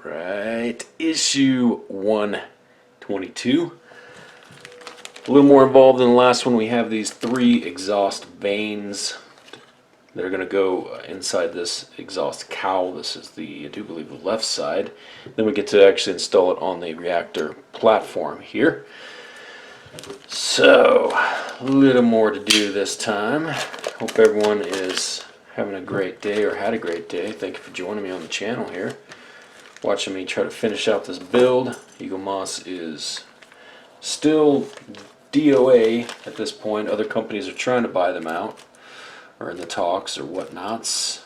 Right, issue 122. A little more involved than the last one. We have these 3 exhaust vanes that are going to go inside this exhaust cowl. This is the, I do believe, the left side. Then we get to actually install it on the reactor platform here. So, a little more to do this time. Hope everyone is having a great day or had a great day. Thank you for joining me on the channel here. Watching me try to finish out this build. Eaglemoss is still DOA at this point. Other companies are trying to buy them out, or in the talks or whatnots,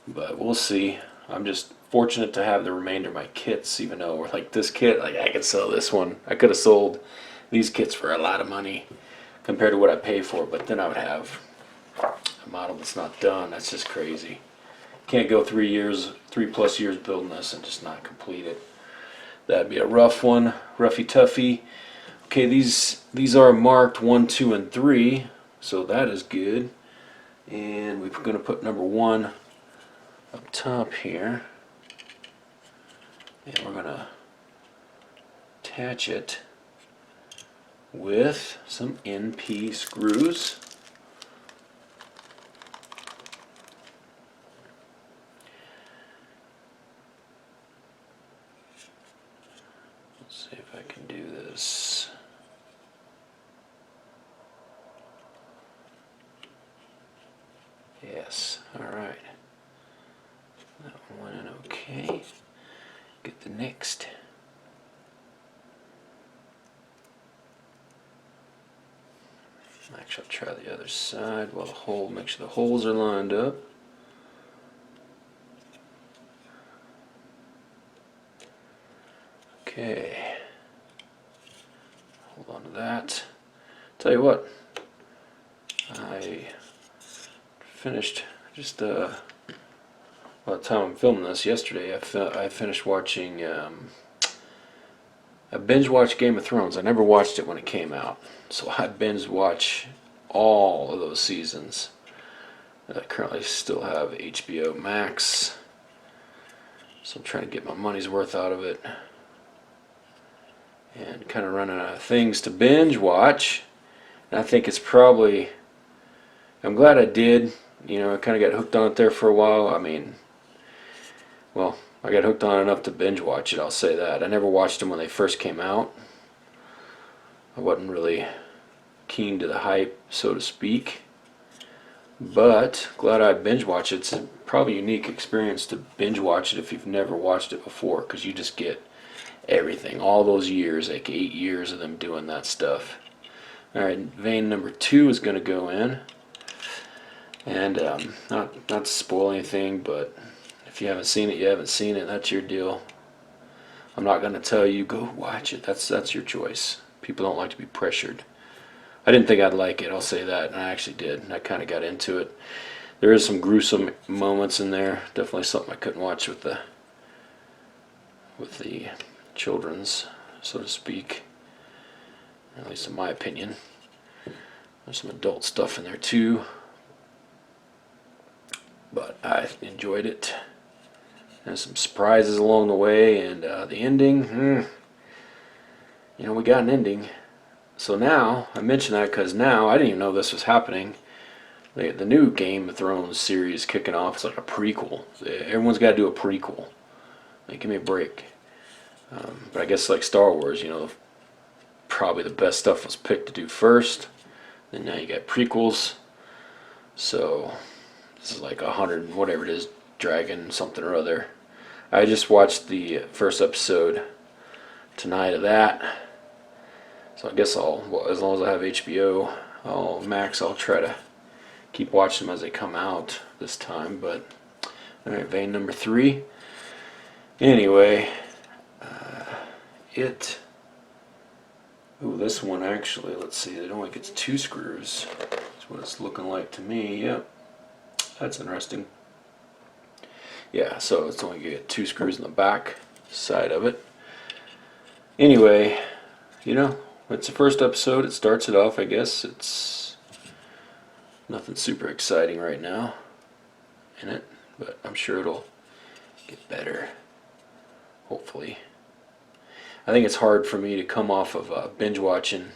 but we'll see. I'm just fortunate to have the remainder of my kits, even though we're like this kit, like I could sell this one. I could have sold these kits for a lot of money compared to what I pay for, but then I would have a model that's not done. That's just crazy. Can't go 3+ years building this and just not complete it. That'd be a rough one, roughy toughy. Okay, these are marked 1, 2, and 3, so that is good. And we're going to put number 1 up top here, and we're going to attach it with some NP screws. Let's see if I can do this. Yes, alright. That one went in okay. Get the next. Actually, I'll try the other side while make sure the holes are lined up. Okay. Hold on to that. Tell you what, I finished just by the time I'm filming this yesterday. I finished watching. I binge watched Game of Thrones. I never watched it when it came out, so I binge watch all of those seasons. I currently still have HBO Max, so I'm trying to get my money's worth out of it, and kind of running out of things to binge watch. And I think it's probably, I'm glad I did. You know, I kind of got hooked on it there for a while. I mean, well, I got hooked on enough to binge watch it, I'll say that. I never watched them when they first came out. I wasn't really keen to the hype, so to speak. But glad I binge watched it. It's probably a unique experience to binge watch it if you've never watched it before, because you just get everything. All those years, like 8 years of them doing that stuff. Alright, vein number 2 is going to go in. And not to spoil anything, but if you haven't seen it, you haven't seen it. That's your deal. I'm not going to tell you go watch it. That's your choice. People don't like to be pressured. I didn't think I'd like it, I'll say that, and I actually did. And I kind of got into it. There is some gruesome moments in there. Definitely something I couldn't watch with the children's, so to speak. At least in my opinion. There's some adult stuff in there too, but I enjoyed it. And some surprises along the way, and the ending, you know, we got an ending. So now, I mention that because now, I didn't even know this was happening. The new Game of Thrones series kicking off. It's like a prequel. Everyone's got to do a prequel. Like, give me a break. But I guess like Star Wars, you know, probably the best stuff was picked to do first. Then now you got prequels. So this is like 100, whatever it is, Dragon something or other. I just watched the first episode tonight of that. So I guess as long as I have HBO Max, I'll try to keep watching them as they come out this time. But alright, vein number 3. Anyway, this one actually, let's see, it only gets 2 screws. That's what it's looking like to me. Yep, that's interesting. Yeah, so it's only get 2 screws in the back side of it. Anyway, you know, it's the first episode. It starts it off, I guess. It's nothing super exciting right now in it, but I'm sure it'll get better. monthly. I think it's hard for me to come off of binge watching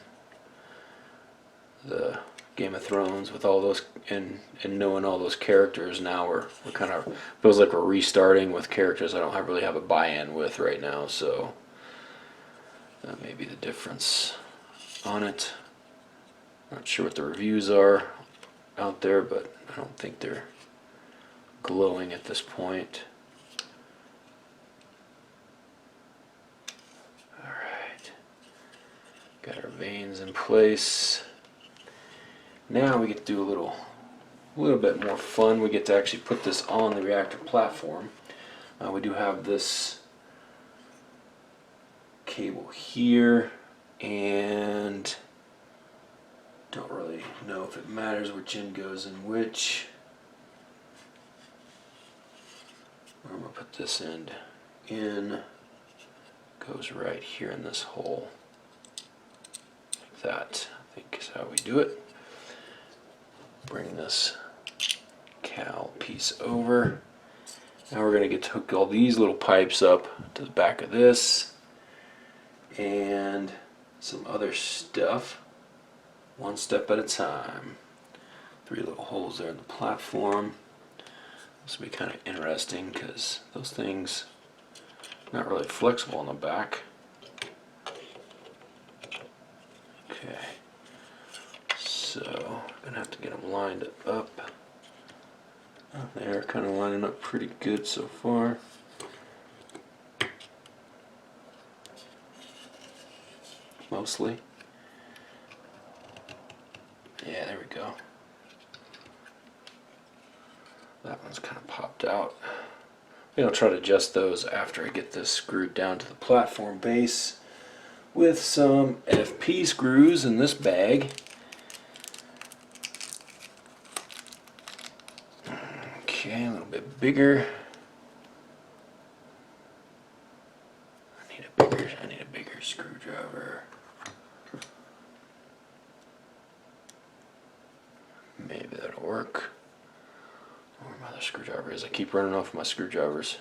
the Game of Thrones with all those and knowing all those characters. Now we're kind of feels like we're restarting with characters I don't really have a buy-in with right now. So that may be the difference on it. Not sure what the reviews are out there, but I don't think they're glowing at this point. Alright, got our veins in place. Now we get to do a little bit more fun. We get to actually put this on the reactor platform. We do have this cable here, and don't really know if it matters which end goes in which. I'm going to put this end in, goes right here in this hole, like that, I think is how we do it. Bring this cal piece over. Now we're going to get to hook all these little pipes up to the back of this and some other stuff, one step at a time. 3 little holes there in the platform. This will be kind of interesting because those things are not really flexible on the back. Okay, so I'm going to have to get them lined up. They're kind of lining up pretty good so far. Mostly. Yeah, there we go. That one's kind of popped out. I'll try to adjust those after I get this screwed down to the platform base with some FP screws in this bag. Okay, a little bit bigger. I need a bigger screwdriver. Maybe that'll work. Where my other screwdriver is. I keep running off my screwdrivers.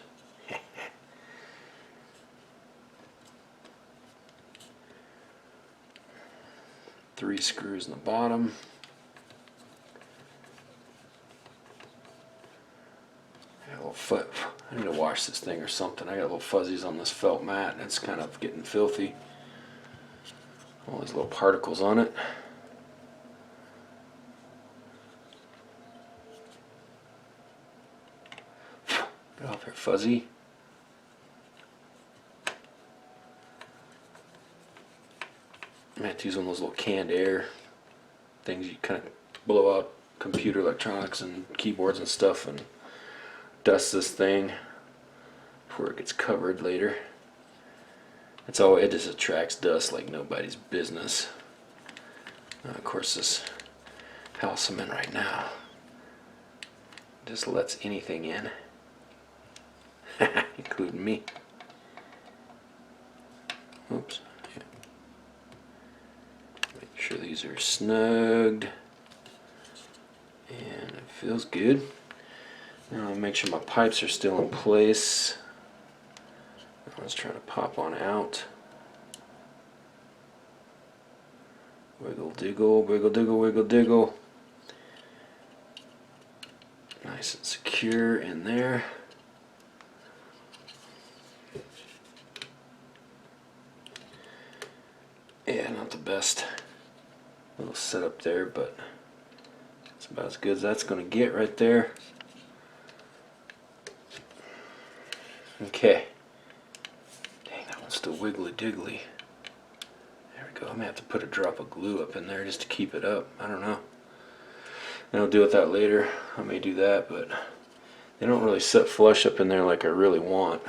3 screws in the bottom. I need to wash this thing or something. I got little fuzzies on this felt mat and it's kind of getting filthy. All these little particles on it. Get off here, fuzzy. I have to use one of those little canned air things you kind of blow out computer electronics and keyboards and stuff and dust this thing before it gets covered later. It just attracts dust like nobody's business. Of course, this house I'm in right now just lets anything in, including me. Oops. Yeah. Make sure these are snugged, and it feels good. Now I'll make sure my pipes are still in place. Let's try to pop on out. Wiggle diggle, wiggle diggle, wiggle diggle. Nice and secure in there. Yeah, not the best little setup there, but it's about as good as that's going to get right there. Okay. Dang, that one's still wiggly diggly. There we go. I may have to put a drop of glue up in there just to keep it up. I don't know. And I'll deal with that later. I may do that, but they don't really sit flush up in there like I really want.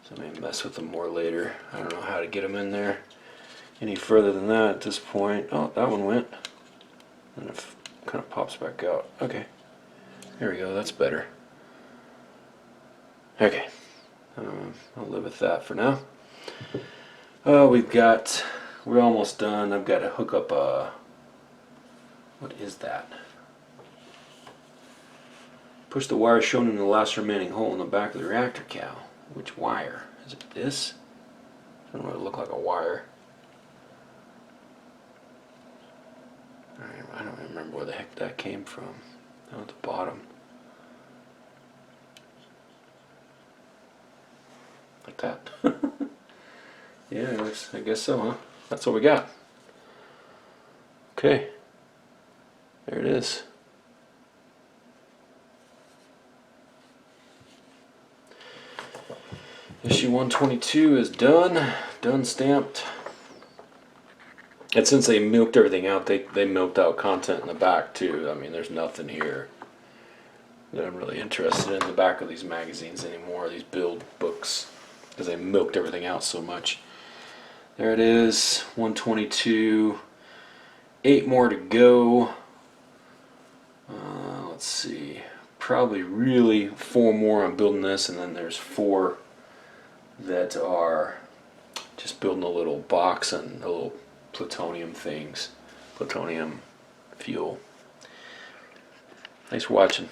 So I may mess with them more later. I don't know how to get them in there any further than that at this point. Oh, that one went. And it kind of pops back out. Okay. There we go. That's better. Okay. I'll live with that for now. We're almost done. I've got to hook up what is that? Push the wire shown in the last remaining hole in the back of the reactor cowl. Which wire Is it this? Doesn't really look like a wire. I don't remember where the heck that came from. Down at the bottom. Like that. Yeah, I guess so, huh? That's what we got. Okay. There it is. Issue 122 is done. Done stamped. And since they milked everything out, they milked out content in the back too. I mean, there's nothing here that I'm really interested in the back of these magazines anymore, these build books, because they milked everything out so much. There it is, 122. 8 more to go. Let's see. Probably really 4 more on building this, and then there's 4 that are just building a little box and a little plutonium things. Plutonium fuel. Thanks for watching.